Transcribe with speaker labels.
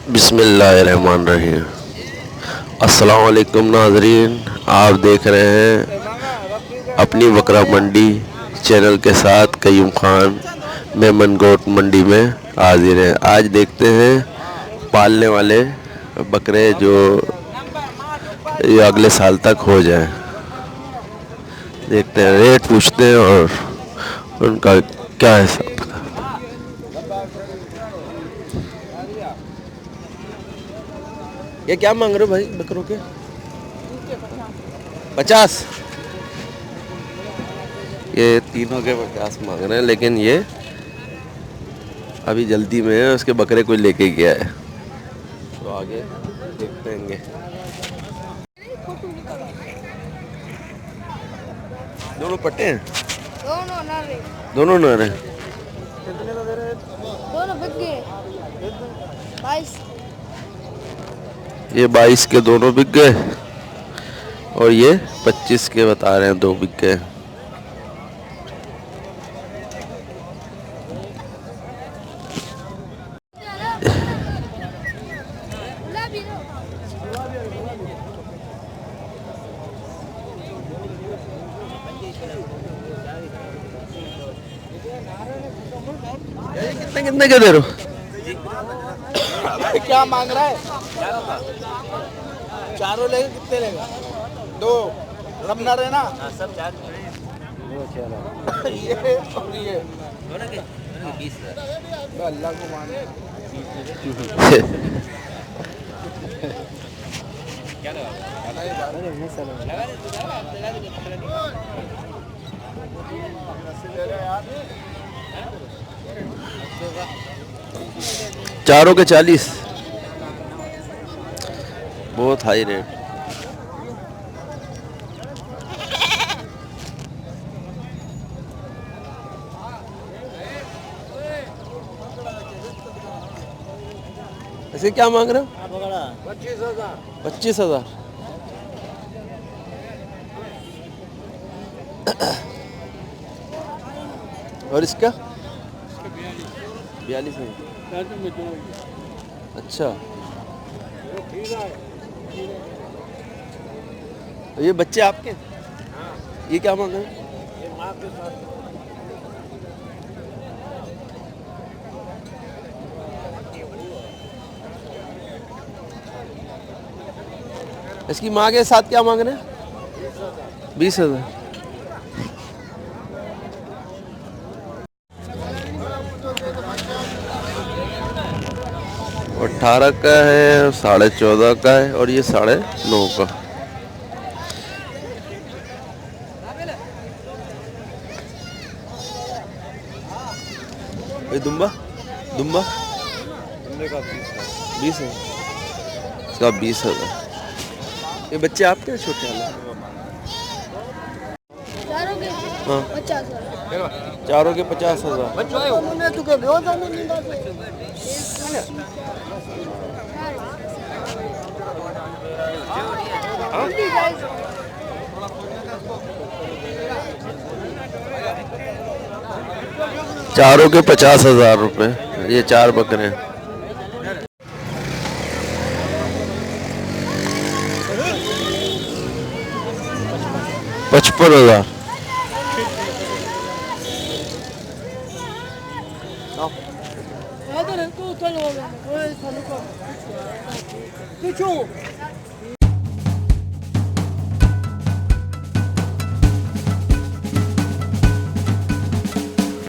Speaker 1: बिस्मिल्लाहिर्रहमानिर्रहीम। अस्सलाम वालेकुम नाज़रीन, आप देख रहे हैं अपनी बकरा मंडी चैनल के साथ कयूम खान मेमन गोथ मंडी में हाजिर है। आज देखते हैं पालने वाले बकरे जो ये अगले साल तक हो जाएं। देखते हैं, रेट पूछते हैं और उनका क्या हिसाब। ये क्या मांग रहे हो भाई बकरों के? 50। ये तीनों के 50 मांग रहे हैं, लेकिन ये अभी जल्दी में है, उसके बकरे कोई लेके गया है, तो आगे देखते हैं। दोनों पट्टे हैं? दोनों न रहे। कितने का दे रहे हैं? दोनों बिक गए। 22। ये 22 के दोनों बिक गए और ये 25 के बता रहे हैं, 2 बिक गए। कितने के दे रहे हो?
Speaker 2: क्या मांग रहा है? चारों लेगा, कितने लेगा? 2 सब नर है ना? सब 4 ये और ये दोनों के 20 अल्लाह को माने। क्या लगा?
Speaker 1: चारों के 40। बहुत हाई रेट। ऐसे क्या मांग रहे हो?
Speaker 2: 25,000।
Speaker 1: 25,000। और इसका 42 है। अच्छा, ये बच्चे आपके? ये क्या मांग रहे हैं? इसकी माँ के साथ क्या मांग रहे हैं? 20,000। और 18 का है, 14.5 का है, और ये 9.5 का। ये दुम्बा का 20 है। इसका 20,000। ये बच्चे आपके हैं छोटे वाले? हाँ, 50,000। चारों के 50,000। चारों के 50,000 रुपए। ये 4 बकरे हैं। 55,000।